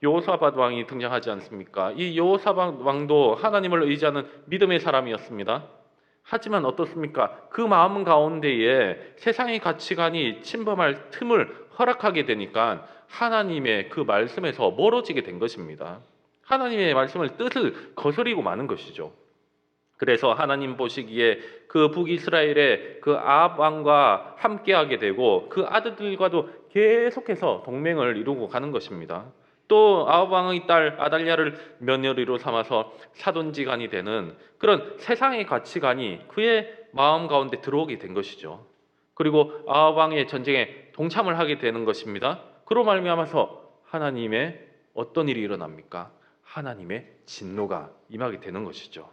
여호사밧 왕이 등장하지 않습니까? 이 여호사밧 왕도 하나님을 의지하는 믿음의 사람이었습니다. 하지만 어떻습니까? 그 마음 가운데에 세상의 가치관이 침범할 틈을 허락하게 되니까 하나님의 그 말씀에서 멀어지게 된 것입니다. 하나님의 말씀을 뜻을 거스리고 마는 것이죠. 그래서 하나님 보시기에 그 북이스라엘의 그 아합 왕과 함께하게 되고 그 아들들과도 계속해서 동맹을 이루고 가는 것입니다. 또 아합 왕의 딸 아달랴를 며느리로 삼아서 사돈지간이 되는 그런 세상의 가치관이 그의 마음 가운데 들어오게 된 것이죠. 그리고 아합 왕의 전쟁에 동참을 하게 되는 것입니다. 그로 말미암아서 하나님의 어떤 일이 일어납니까? 하나님의 진노가 임하게 되는 것이죠.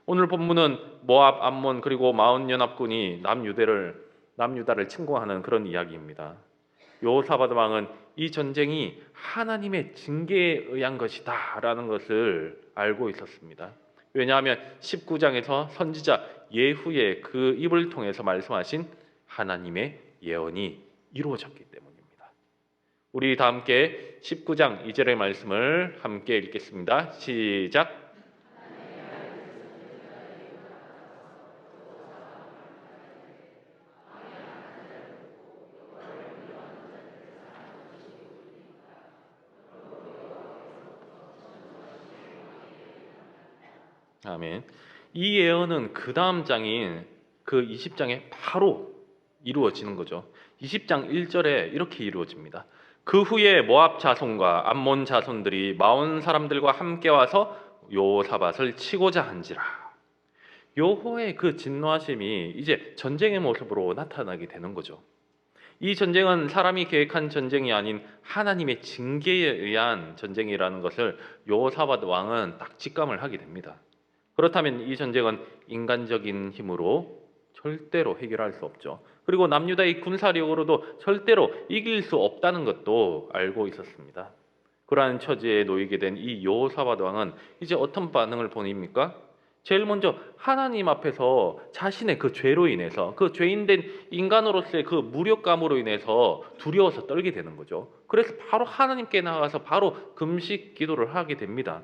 오늘 본문은 모압, 암몬 그리고 마온 연합군이 남유다를 침공하는 그런 이야기입니다. 여호사밧 왕은 이 전쟁이 하나님의 징계에 의한 것이다라는 것을 알고 있었습니다. 왜냐하면 19장에서 선지자 예후의 그 입을 통해서 말씀하신 하나님의 예언이 이루어졌기 때문입니다. 우리 다 함께 19장 2절의 말씀을 함께 읽겠습니다. 시작. 아멘. 이 예언은 그 다음 장인 그 20장에 바로 이루어지는 거죠. 20장 1절에 이렇게 이루어집니다. 그 후에 모압 자손과 암몬 자손들이 마온 사람들과 함께 와서 여호사밧을 치고자 한지라. 여호와의 그 진노하심이 이제 전쟁의 모습으로 나타나게 되는 거죠. 이 전쟁은 사람이 계획한 전쟁이 아닌 하나님의 징계에 의한 전쟁이라는 것을 여호사밧 왕은 딱 직감을 하게 됩니다. 그렇다면 이 전쟁은 인간적인 힘으로 절대로 해결할 수 없죠. 그리고 남유다의 군사력으로도 절대로 이길 수 없다는 것도 알고 있었습니다. 그러한 처지에 놓이게 된 이 여호사밧 왕은 이제 어떤 반응을 보입니까? 제일 먼저 하나님 앞에서 자신의 그 죄로 인해서 그 죄인된 인간으로서의 그 무력감으로 인해서 두려워서 떨게 되는 거죠. 그래서 바로 하나님께 나가서 바로 금식 기도를 하게 됩니다.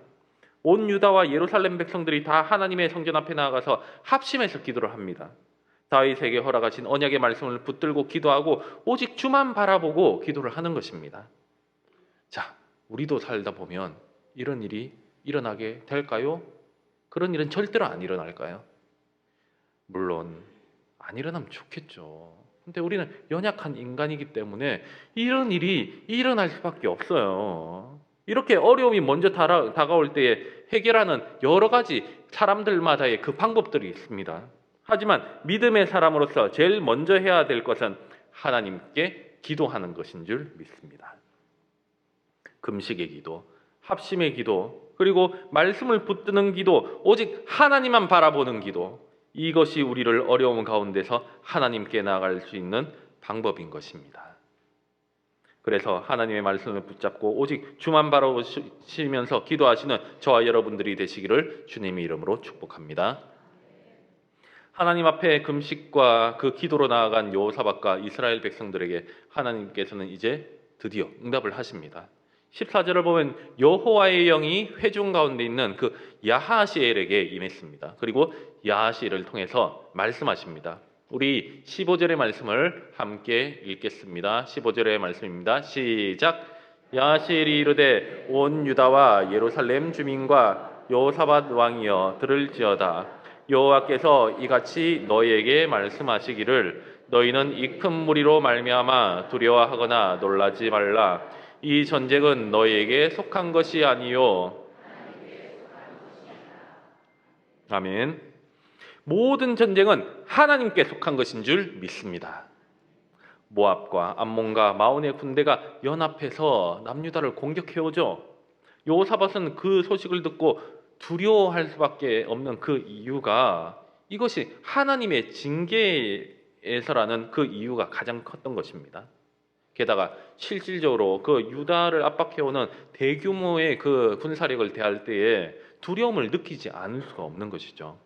온 유다와 예루살렘 백성들이 다 하나님의 성전 앞에 나가서 합심해서 기도를 합니다. 다윗에게 허락하신 언약의 말씀을 붙들고 기도하고 오직 주만 바라보고 기도를 하는 것입니다. 자, 우리도 살다 보면 이런 일이 일어나게 될까요? 그런 일은 절대로 안 일어날까요? 물론 안 일어나면 좋겠죠. 근데 우리는 연약한 인간이기 때문에 이런 일이 일어날 수밖에 없어요. 이렇게 어려움이 먼저 다가올 때에 해결하는 여러 가지 사람들마다의 그 방법들이 있습니다. 하지만 믿음의 사람으로서 제일 먼저 해야 될 것은 하나님께 기도하는 것인 줄 믿습니다. 금식의 기도, 합심의 기도, 그리고 말씀을 붙드는 기도, 오직 하나님만 바라보는 기도, 이것이 우리를 어려움 가운데서 하나님께 나아갈 수 있는 방법인 것입니다. 그래서 하나님의 말씀을 붙잡고 오직 주만 바라보시면서 기도하시는 저와 여러분들이 되시기를 주님의 이름으로 축복합니다. 하나님 앞에 금식과 그 기도로 나아간 여호사밧과 이스라엘 백성들에게 하나님께서는 이제 드디어 응답을 하십니다. 14절을 보면 여호와의 영이 회중 가운데 있는 그 야하시엘에게 임했습니다. 그리고 야하시엘을 통해서 말씀하십니다. 우리 15절의 말씀을 함께 읽겠습니다. 15절의 말씀입니다. 시작. 야하시엘이 이르되 온 유다와 예루살렘 주민과 여호사밧 왕이여 들을지어다. 여호와께서 이같이 너희에게 말씀하시기를 너희는 이 큰 무리로 말미암아 두려워하거나 놀라지 말라. 이 전쟁은 너희에게 속한 것이 아니요. 아멘. 모든 전쟁은 하나님께 속한 것인 줄 믿습니다. 모압과 암몬과 마온의 군대가 연합해서 남유다를 공격해오죠. 여호사밧은 그 소식을 듣고 두려워할 수밖에 없는 그 이유가 이것이 하나님의 징계에서라는 그 이유가 가장 컸던 것입니다. 게다가 실질적으로 그 유다를 압박해오는 대규모의 그 군사력을 대할 때에 두려움을 느끼지 않을 수가 없는 것이죠.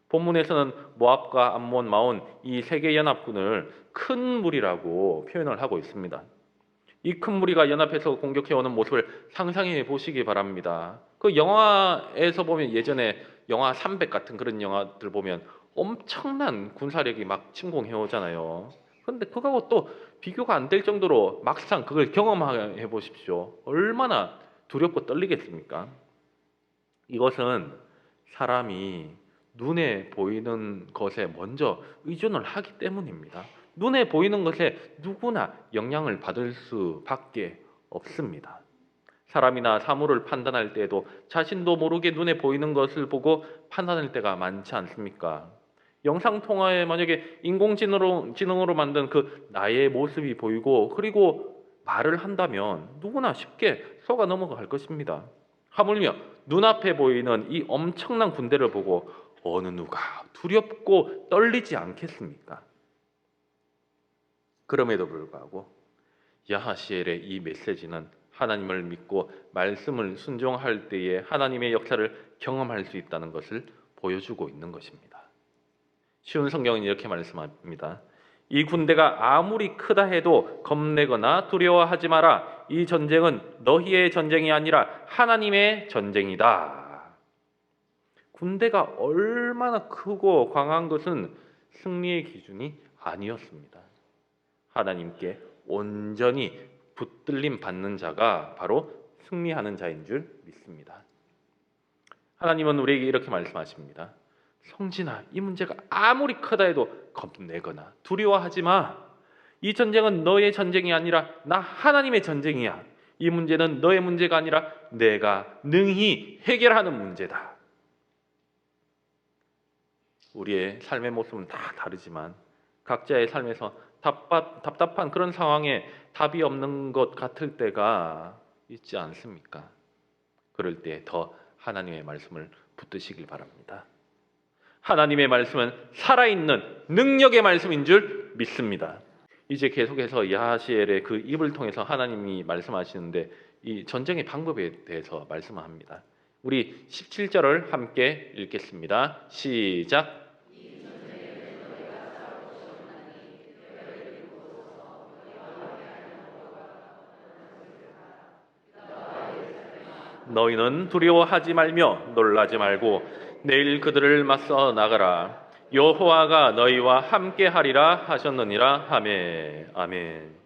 본문에서는 모압과 암몬, 마온 이 세 개 연합군을 큰 무리라고 표현을 하고 있습니다. 이 큰 무리가 연합해서 공격해오는 모습을 상상해 보시기 바랍니다. 그 영화에서 보면 예전에 영화 300 같은 그런 영화들 보면 엄청난 군사력이 막 침공해 오잖아요. 근데 그거하고 또 비교가 안 될 정도로 막상 그걸 경험해 보십시오. 얼마나 두렵고 떨리겠습니까? 이것은 사람이 눈에 보이는 것에 먼저 의존을 하기 때문입니다. 눈에 보이는 것에 누구나 영향을 받을 수밖에 없습니다. 사람이나 사물을 판단할 때에도 자신도 모르게 눈에 보이는 것을 보고 판단할 때가 많지 않습니까? 영상통화에 만약에 인공지능으로 만든 그 나의 모습이 보이고 그리고 말을 한다면 누구나 쉽게 속아 넘어갈 것입니다. 하물며 눈앞에 보이는 이 엄청난 군대를 보고 어느 누가 두렵고 떨리지 않겠습니까? 그럼에도 불구하고 야하시엘의 이 메시지는 하나님을 믿고 말씀을 순종할 때에 하나님의 역사를 경험할 수 있다는 것을 보여주고 있는 것입니다. 쉬운 성경은 이렇게 말씀합니다. 이 군대가 아무리 크다 해도 겁내거나 두려워하지 마라. 이 전쟁은 너희의 전쟁이 아니라 하나님의 전쟁이다. 군대가 얼마나 크고 강한 것은 승리의 기준이 아니었습니다. 하나님께 온전히 붙들림 받는 자가 바로 승리하는 자인 줄 믿습니다. 하나님은 우리에게 이렇게 말씀하십니다. 성진아, 이 문제가 아무리 크다 해도 겁내거나 두려워하지 마. 이 전쟁은 너의 전쟁이 아니라 나 하나님의 전쟁이야. 이 문제는 너의 문제가 아니라 내가 능히 해결하는 문제다. 우리의 삶의 모습은 다 다르지만 각자의 삶에서 답답한 그런 상황에 답이 없는 것 같을 때가 있지 않습니까? 그럴 때 더 하나님의 말씀을 붙드시길 바랍니다. 하나님의 말씀은 살아있는 능력의 말씀인 줄 믿습니다. 이제 계속해서 야하시엘의 그 입을 통해서 하나님이 말씀하시는데 이 전쟁의 방법에 대해서 말씀합니다. 우리 17절을 함께 읽겠습니다. 시작. 너희는 두려워하지 말며 놀라지 말고 내일 그들을 맞서 나가라. 여호와가 너희와 함께 하리라 하셨느니라. 아멘. 아멘.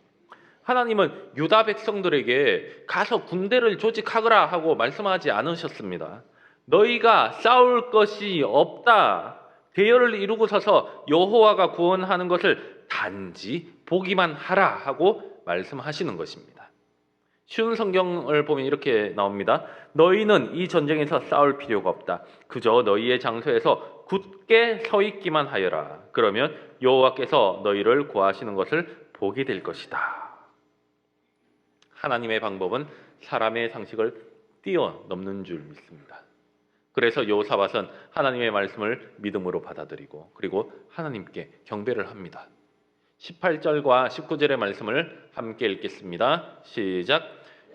하나님은 유다 백성들에게 가서 군대를 조직하거라 하고 말씀하지 않으셨습니다. 너희가 싸울 것이 없다. 대열을 이루고 서서 여호와가 구원하는 것을 단지 보기만 하라 하고 말씀하시는 것입니다. 쉬운 성경을 보면 이렇게 나옵니다. 너희는 이 전쟁에서 싸울 필요가 없다. 그저 너희의 장소에서 굳게 서 있기만 하여라. 그러면 여호와께서 너희를 구하시는 것을 보게 될 것이다. 하나님의 방법은 사람의 상식을 뛰어넘는 줄 믿습니다. 그래서 여호사밧은 하나님의 말씀을 믿음으로 받아들이고 그리고 하나님께 경배를 합니다. 18절과 19절의 말씀을 함께 읽겠습니다. 시작.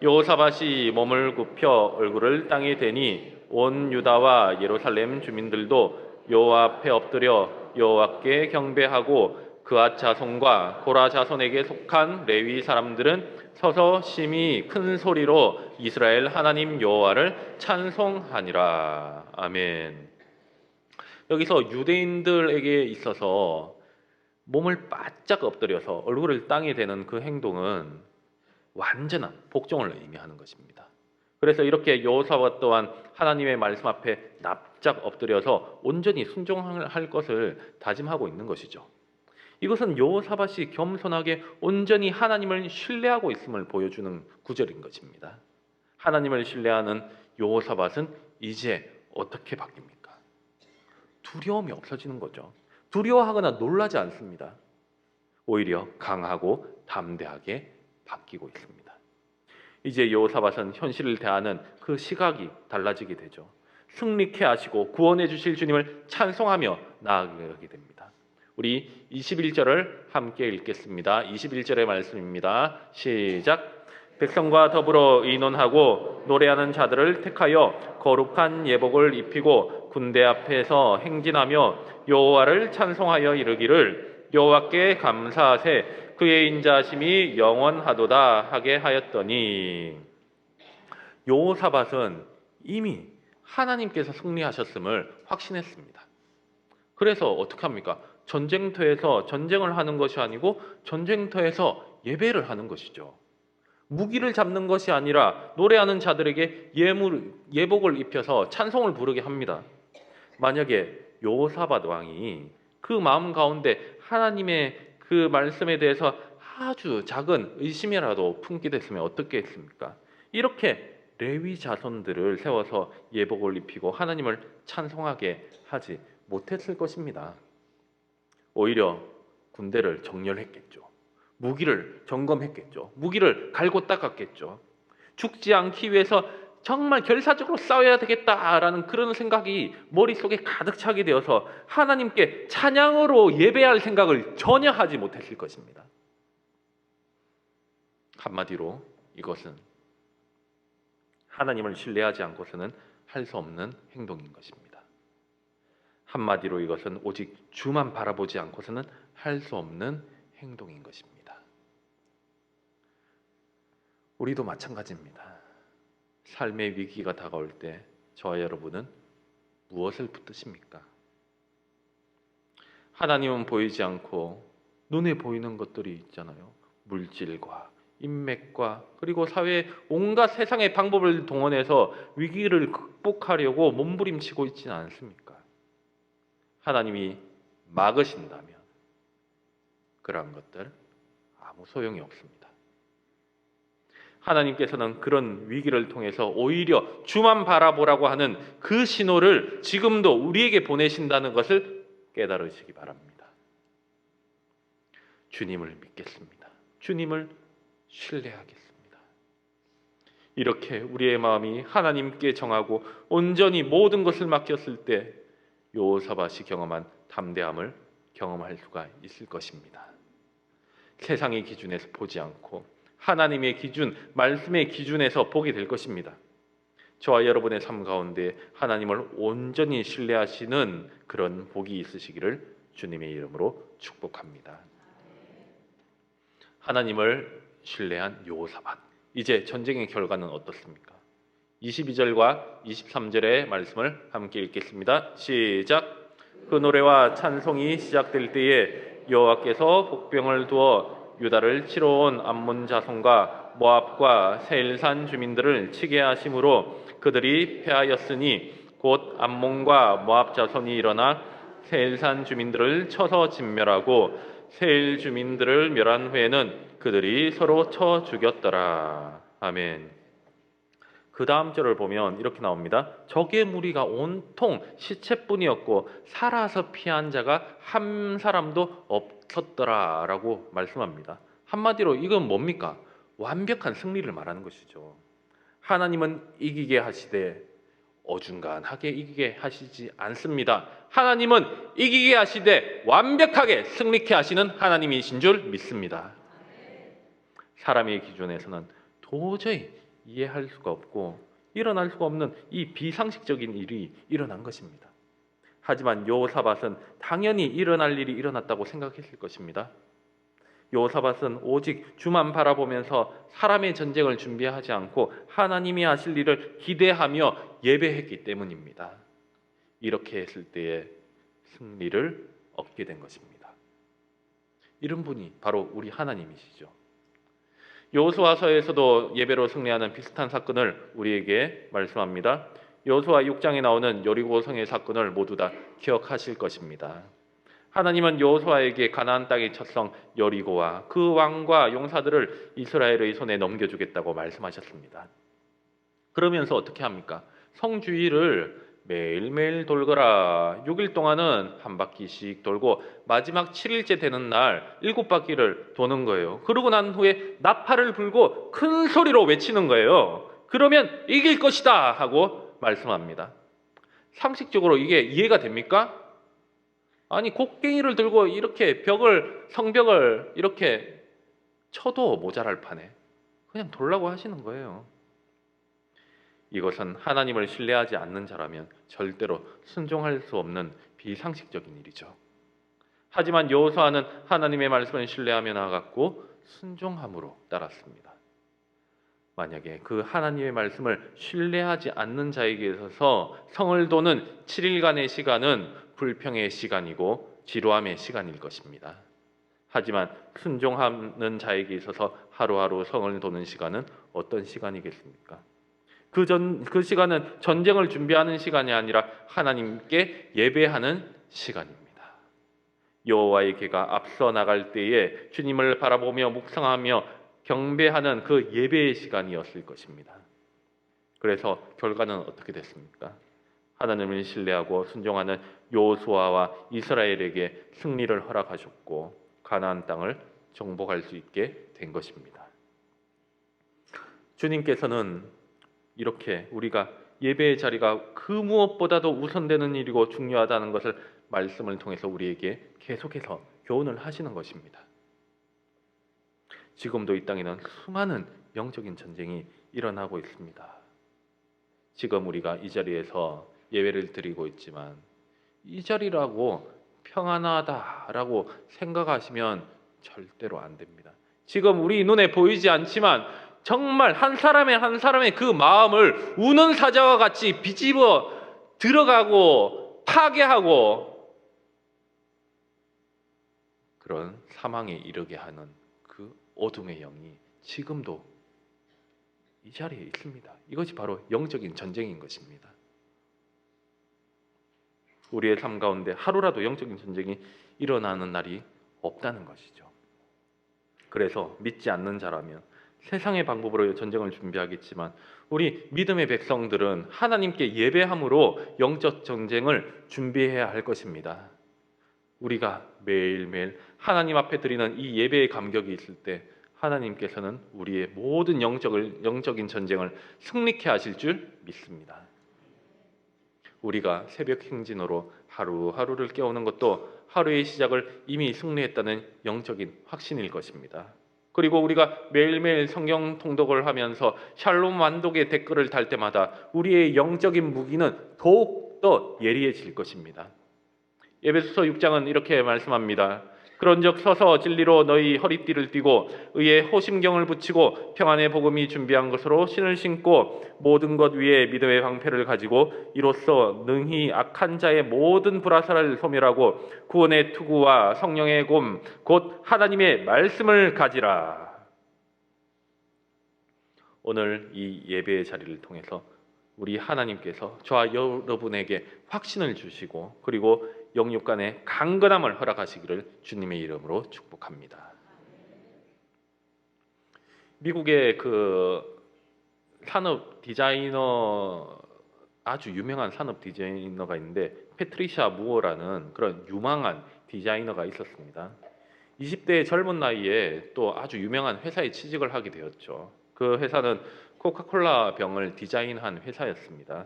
여호사밧이 몸을 굽혀 얼굴을 땅에 대니 온 유다와 예루살렘 주민들도 여호와 앞에 엎드려 여호와께 경배하고 그앗 자손과 고라 자손에게 속한 레위 사람들은 서서 심히 큰 소리로 이스라엘 하나님 여호와를 찬송하니라. 아멘. 여기서 유대인들에게 있어서 몸을 바짝 엎드려서 얼굴을 땅에 대는 그 행동은 완전한 복종을 의미하는 것입니다. 그래서 이렇게 여호사밧 또한 하나님의 말씀 앞에 납작 엎드려서 온전히 순종할 것을 다짐하고 있는 것이죠. 이것은 여호사밧이 겸손하게 온전히 하나님을 신뢰하고 있음을 보여주는 구절인 것입니다. 하나님을 신뢰하는 여호사밧은 이제 어떻게 바뀝니까? 두려움이 없어지는 거죠. 두려워하거나 놀라지 않습니다. 오히려 강하고 담대하게 바뀌고 있습니다. 이제 여호사밧은 현실을 대하는 그 시각이 달라지게 되죠. 승리케 하시고 구원해 주실 주님을 찬송하며 나아가게 됩니다. 우리 21절을 함께 읽겠습니다. 21절의 말씀입니다. 시작. 백성과 더불어 의논하고 노래하는 자들을 택하여 거룩한 예복을 입히고 군대 앞에서 행진하며 여호와를 찬송하여 이르기를 여호와께 감사하세 그의 인자하심이 영원하도다 하게 하였더니, 여호사밧은 이미 하나님께서 승리하셨음을 확신했습니다. 그래서 어떻게 합니까? 전쟁터에서 전쟁을 하는 것이 아니고 전쟁터에서 예배를 하는 것이죠. 무기를 잡는 것이 아니라 노래하는 자들에게 예복을 입혀서 찬송을 부르게 합니다. 만약에 여호사밧 왕이 그 마음 가운데 하나님의 그 말씀에 대해서 아주 작은 의심이라도 품게 됐으면 어떻게 했습니까? 이렇게 레위 자손들을 세워서 예복을 입히고 하나님을 찬송하게 하지 못했을 것입니다. 오히려 군대를 정렬했겠죠. 무기를 점검했겠죠. 무기를 갈고 닦았겠죠. 죽지 않기 위해서 정말 결사적으로 싸워야 되겠다라는 그런 생각이 머릿속에 가득 차게 되어서 하나님께 찬양으로 예배할 생각을 전혀 하지 못했을 것입니다. 한마디로 이것은 하나님을 신뢰하지 않고서는 할 수 없는 행동인 것입니다. 한마디로 이것은 오직 주만 바라보지 않고서는 할 수 없는 행동인 것입니다. 우리도 마찬가지입니다. 삶의 위기가 다가올 때 저와 여러분은 무엇을 붙드십니까? 하나님은 보이지 않고 눈에 보이는 것들이 있잖아요. 물질과 인맥과 그리고 사회의 온갖 세상의 방법을 동원해서 위기를 극복하려고 몸부림치고 있지는 않습니까? 하나님이 막으신다면 그러한 것들 아무 소용이 없습니다. 하나님께서는 그런 위기를 통해서 오히려 주만 바라보라고 하는 그 신호를 지금도 우리에게 보내신다는 것을 깨달으시기 바랍니다. 주님을 믿겠습니다. 주님을 신뢰하겠습니다. 이렇게 우리의 마음이 하나님께 정하고 온전히 모든 것을 맡겼을 때 여호사밧이 경험한 담대함을 경험할 수가 있을 것입니다. 세상의 기준에서 보지 않고 하나님의 기준, 말씀의 기준에서 보게 될 것입니다. 저와 여러분의 삶 가운데 하나님을 온전히 신뢰하시는 그런 복이 있으시기를 주님의 이름으로 축복합니다. 하나님을 신뢰한 여호사밧. 이제 전쟁의 결과는 어떻습니까? 22절과 23절의 말씀을 함께 읽겠습니다. 시작. 그 노래와 찬송이 시작될 때에 여호와께서 복병을 두어 유다를 치러 온 암몬 자손과 모압과 세일산 주민들을 치게 하심으로 그들이 패하였으니 곧 암몬과 모압 자손이 일어나 세일산 주민들을 쳐서 진멸하고 세일 주민들을 멸한 후에는 그들이 서로 쳐 죽였더라. 아멘. 그 다음 절을 보면 이렇게 나옵니다. 적의 무리가 온통 시체뿐이었고 살아서 피한 자가 한 사람도 없었더라 라고 말씀합니다. 한마디로 이건 뭡니까? 완벽한 승리를 말하는 것이죠. 하나님은 이기게 하시되 어중간하게 이기게 하시지 않습니다. 하나님은 이기게 하시되 완벽하게 승리케 하시는 하나님이신 줄 믿습니다. 사람의 기준에서는 도저히 이해할 수가 없고 일어날 수가 없는 이 비상식적인 일이 일어난 것입니다. 하지만 여호사밧은 당연히 일어날 일이 일어났다고 생각했을 것입니다. 여호사밧은 오직 주만 바라보면서 사람의 전쟁을 준비하지 않고 하나님이 하실 일을 기대하며 예배했기 때문입니다. 이렇게 했을 때에 승리를 얻게 된 것입니다. 이런 분이 바로 우리 하나님이시죠. 여호수아서에서도 예배로 승리하는 비슷한 사건을 우리에게 말씀합니다. 여호수아 6장에 나오는 여리고 성의 사건을 모두 다 기억하실 것입니다. 하나님은 여호수아에게 가나안 땅의 첫성 여리고와 그 왕과 용사들을 이스라엘의 손에 넘겨주겠다고 말씀하셨습니다. 그러면서 어떻게 합니까? 성 주위를 매일매일 돌거라. 6일 동안은 한 바퀴씩 돌고 마지막 7일째 되는 날 7바퀴를 도는 거예요. 그러고 난 후에 나팔을 불고 큰 소리로 외치는 거예요. 그러면 이길 것이다 하고 말씀합니다. 상식적으로 이게 이해가 됩니까? 아니 곡괭이를 들고 이렇게 성벽을 이렇게 쳐도 모자랄 판에 그냥 돌라고 하시는 거예요. 이것은 하나님을 신뢰하지 않는 자라면 절대로 순종할 수 없는 비상식적인 일이죠. 하지만 여호수아는 하나님의 말씀을 신뢰하며 나아갔고 순종함으로 따랐습니다. 만약에 그 하나님의 말씀을 신뢰하지 않는 자에게 있어서 성을 도는 7일간의 시간은 불평의 시간이고 지루함의 시간일 것입니다. 하지만 순종하는 자에게 있어서 하루하루 성을 도는 시간은 어떤 시간이겠습니까? 그 시간은 전쟁을 준비하는 시간이 아니라 하나님께 예배하는 시간입니다. 여호와의 개가 앞서 나갈 때에 주님을 바라보며 묵상하며 경배하는 그 예배의 시간이었을 것입니다. 그래서 결과는 어떻게 됐습니까? 하나님을 신뢰하고 순종하는 여호수아와 이스라엘에게 승리를 허락하셨고 가나안 땅을 정복할 수 있게 된 것입니다. 주님께서는 이렇게 우리가 예배의 자리가 그 무엇보다도 우선되는 일이고 중요하다는 것을 말씀을 통해서 우리에게 계속해서 교훈을 하시는 것입니다. 지금도 이 땅에는 수많은 영적인 전쟁이 일어나고 있습니다. 지금 우리가 이 자리에서 예배를 드리고 있지만 이 자리라고 평안하다라고 생각하시면 절대로 안 됩니다. 지금 우리 눈에 보이지 않지만 정말 한 사람의 그 마음을 우는 사자와 같이 비집어 들어가고 파괴하고 그런 사망에 이르게 하는 그 어둠의 영이 지금도 이 자리에 있습니다. 이것이 바로 영적인 전쟁인 것입니다. 우리의 삶 가운데 하루라도 영적인 전쟁이 일어나는 날이 없다는 것이죠. 그래서 믿지 않는 자라면 세상의 방법으로 전쟁을 준비하겠지만 우리 믿음의 백성들은 하나님께 예배함으로 영적 전쟁을 준비해야 할 것입니다. 우리가 매일매일 하나님 앞에 드리는 이 예배의 감격이 있을 때 하나님께서는 우리의 모든 영적인 전쟁을 승리케 하실 줄 믿습니다. 우리가 새벽 행진으로 하루하루를 깨우는 것도 하루의 시작을 이미 승리했다는 영적인 확신일 것입니다. 그리고 우리가 매일매일 성경 통독을 하면서 샬롬 완독의 댓글을 달 때마다 우리의 영적인 무기는 더욱더 예리해질 것입니다. 에베소서 6장은 이렇게 말씀합니다. 그런즉 서서 진리로 너희 허리띠를 띠고 의의 호심경을 붙이고 평안의 복음이 준비한 것으로 신을 신고 모든 것 위에 믿음의 방패를 가지고 이로써 능히 악한 자의 모든 불화살을 소멸하고 구원의 투구와 성령의 곰 곧 하나님의 말씀을 가지라. 오늘 이 예배의 자리를 통해서 우리 하나님께서 저와 여러분에게 확신을 주시고 그리고 영육 간의 강건함을 허락하시기를 주님의 이름으로 축복합니다. 미국의 그 산업 디자이너 아주 유명한 산업 디자이너가 있는데 패트리샤 무어라는 그런 유망한 디자이너가 있었습니다. 20대의 젊은 나이에 또 아주 유명한 회사에 취직을 하게 되었죠. 그 회사는 코카콜라 병을 디자인한 회사였습니다.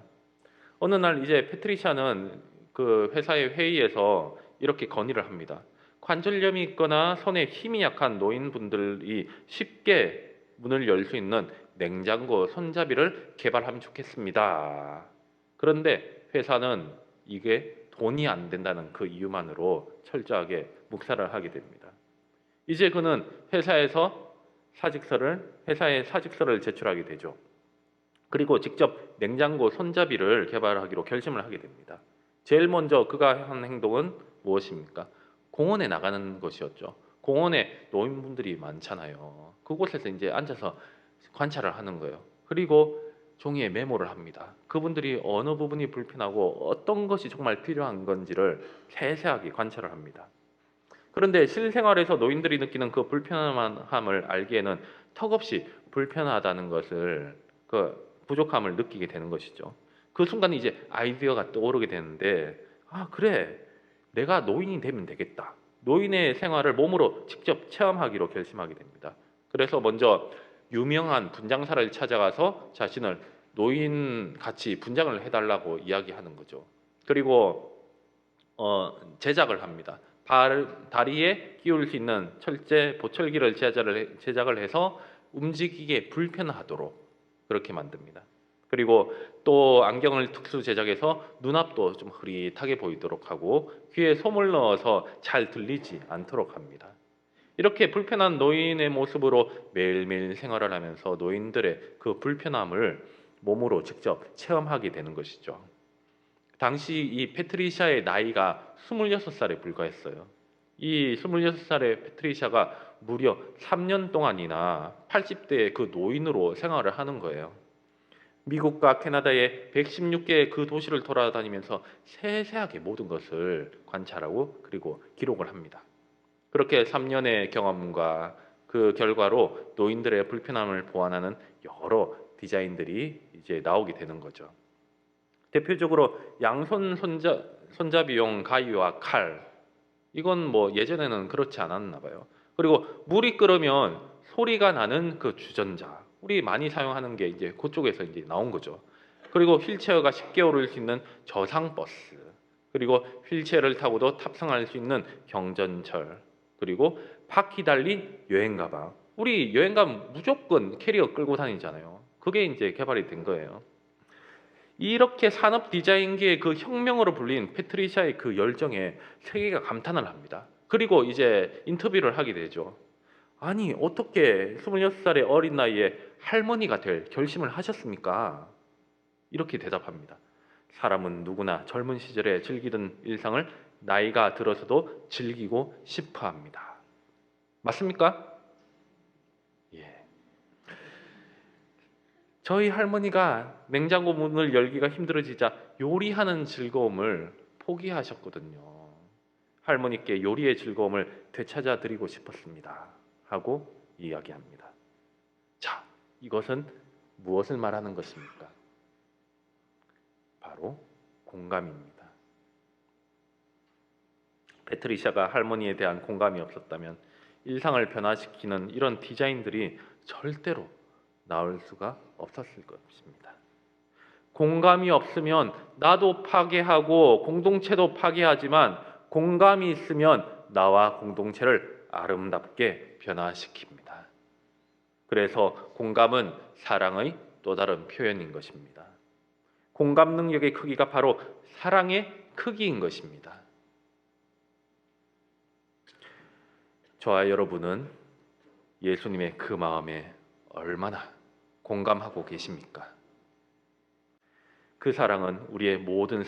어느 날 이제 패트리샤는 그 회사의 회의에서 이렇게 건의를 합니다. 관절염이 있거나 손에 힘이 약한 노인분들이 쉽게 문을 열 수 있는 냉장고 손잡이를 개발하면 좋겠습니다. 그런데 회사는 이게 돈이 안 된다는 그 이유만으로 철저하게 묵살을 하게 됩니다. 이제 그는 회사에 사직서를 제출하게 되죠. 그리고 직접 냉장고 손잡이를 개발하기로 결심을 하게 됩니다. 제일 먼저 그가 한 행동은 무엇입니까? 공원에 나가는 것이었죠. 공원에 노인분들이 많잖아요. 그곳에서 이제 앉아서 관찰을 하는 거예요. 그리고 종이에 메모를 합니다. 그분들이 어느 부분이 불편하고 어떤 것이 정말 필요한 건지를 세세하게 관찰을 합니다. 그런데 실생활에서 노인들이 느끼는 그 불편함을 알기에는 턱없이 불편하다는 것을 그 부족함을 느끼게 되는 것이죠. 그 순간 이제 아이디어가 떠오르게 되는데 그래 내가 노인이 되면 되겠다. 노인의 생활을 몸으로 직접 체험하기로 결심하게 됩니다. 그래서 먼저 유명한 분장사를 찾아가서 자신을 노인 같이 분장을 해달라고 이야기하는 거죠. 그리고 제작을 합니다. 다리에 끼울 수 있는 철제 보철기를 제작을 해서 움직이게 불편하도록 그렇게 만듭니다. 그리고 또 안경을 특수 제작해서 눈앞도 좀 흐릿하게 보이도록 하고 귀에 솜을 넣어서 잘 들리지 않도록 합니다. 이렇게 불편한 노인의 모습으로 매일매일 생활을 하면서 노인들의 그 불편함을 몸으로 직접 체험하게 되는 것이죠. 당시 이 페트리샤의 나이가 26살에 불과했어요. 이 26살의 페트리샤가 무려 3년 동안이나 80대의 그 노인으로 생활을 하는 거예요. 미국과 캐나다의 116개의 그 도시를 돌아다니면서 세세하게 모든 것을 관찰하고 그리고 기록을 합니다. 그렇게 3년의 경험과 그 결과로 노인들의 불편함을 보완하는 여러 디자인들이 이제 나오게 되는 거죠. 대표적으로 양손 손잡이용 가위와 칼, 이건 뭐 예전에는 그렇지 않았나 봐요. 그리고 물이 끓으면 소리가 나는 그 주전자, 우리 많이 사용하는 게 이제 그쪽에서 이제 나온 거죠. 그리고 휠체어가 쉽게 오를 수 있는 저상버스, 그리고 휠체어를 타고도 탑승할 수 있는 경전철, 그리고 바퀴 달린 여행 가방. 우리 여행 가면 무조건 캐리어 끌고 다니잖아요. 그게 이제 개발이 된 거예요. 이렇게 산업 디자인계의 그 혁명으로 불린 페트리샤의 그 열정에 세계가 감탄을 합니다. 그리고 이제 인터뷰를 하게 되죠. 아니, 어떻게 26살의 어린 나이에 할머니가 될 결심을 하셨습니까? 이렇게 대답합니다. 사람은 누구나 젊은 시절에 즐기던 일상을 나이가 들어서도 즐기고 싶어 합니다. 맞습니까? 예. 저희 할머니가 냉장고 문을 열기가 힘들어지자 요리하는 즐거움을 포기하셨거든요. 할머니께 요리의 즐거움을 되찾아 드리고 싶었습니다. 하고 이야기합니다. 자, 이것은 무엇을 말하는 것입니까? 바로 공감입니다. 페트리샤가 할머니에 대한 공감이 없었다면 일상을 변화시키는 이런 디자인들이 절대로 나올 수가 없었을 것입니다. 공감이 없으면 나도 파괴하고 공동체도 파괴하지만 공감이 있으면 나와 공동체를 아름답게 변화시킵니다. 그래서 공감은 사랑의 또 다른 표현인 것입니다. 공감 능력의 크기가 바로 사랑의 크기인 것입니다. 저와 여러분은 예수님의 그 마음에 얼마나 공감하고 계십니까? 그 사랑은 우리의 모든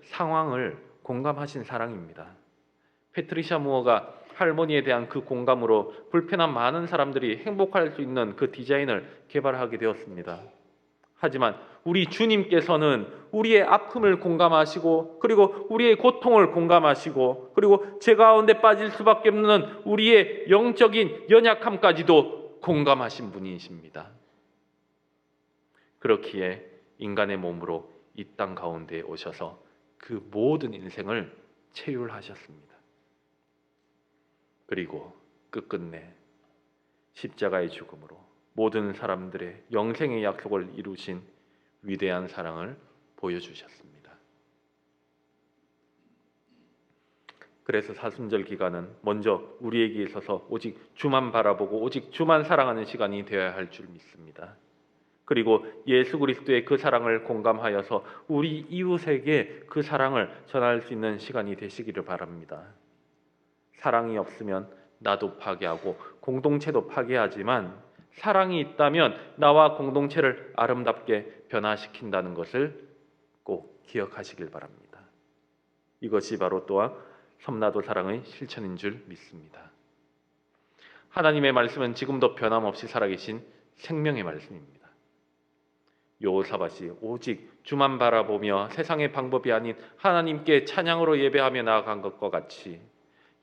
상황을 공감하신 사랑입니다. 패트리샤 무어가 할머니에 대한 그 공감으로 불편한 많은 사람들이 행복할 수 있는 그 디자인을 개발하게 되었습니다. 하지만 우리 주님께서는 우리의 아픔을 공감하시고 그리고 우리의 고통을 공감하시고 그리고 죄 가운데 빠질 수밖에 없는 우리의 영적인 연약함까지도 공감하신 분이십니다. 그렇기에 인간의 몸으로 이 땅 가운데 오셔서 그 모든 인생을 체휼하셨습니다. 그리고 끝끝내 십자가의 죽음으로 모든 사람들의 영생의 약속을 이루신 위대한 사랑을 보여주셨습니다. 그래서 사순절 기간은 먼저 우리에게 있어서 오직 주만 바라보고 오직 주만 사랑하는 시간이 되어야 할 줄 믿습니다. 그리고 예수 그리스도의 그 사랑을 공감하여서 우리 이웃에게 그 사랑을 전할 수 있는 시간이 되시기를 바랍니다. 사랑이 없으면 나도 파괴하고 공동체도 파괴하지만 사랑이 있다면 나와 공동체를 아름답게 변화시킨다는 것을 꼭 기억하시길 바랍니다. 이것이 바로 또한 섬나도 사랑의 실천인 줄 믿습니다. 하나님의 말씀은 지금도 변함없이 살아계신 생명의 말씀입니다. 여호사밧이 오직 주만 바라보며 세상의 방법이 아닌 하나님께 찬양으로 예배하며 나아간 것과 같이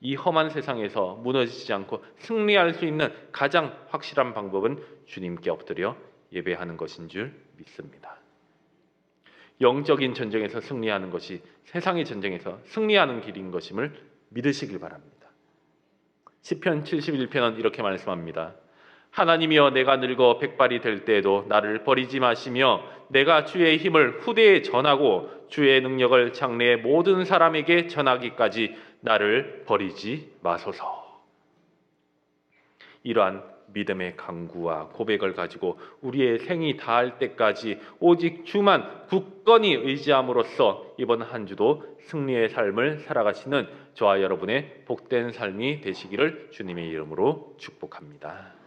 이 험한 세상에서 무너지지 않고 승리할 수 있는 가장 확실한 방법은 주님께 엎드려 예배하는 것인 줄 믿습니다. 영적인 전쟁에서 승리하는 것이 세상의 전쟁에서 승리하는 길인 것임을 믿으시길 바랍니다. 시편 71편은 이렇게 말씀합니다. 하나님이여 내가 늙어 백발이 될 때에도 나를 버리지 마시며 내가 주의 힘을 후대에 전하고 주의 능력을 장래의 모든 사람에게 전하기까지 나를 버리지 마소서. 이러한 믿음의 강구와 고백을 가지고 우리의 생이 다할 때까지 오직 주만 굳건히 의지함으로써 이번 한 주도 승리의 삶을 살아가시는 저와 여러분의 복된 삶이 되시기를 주님의 이름으로 축복합니다.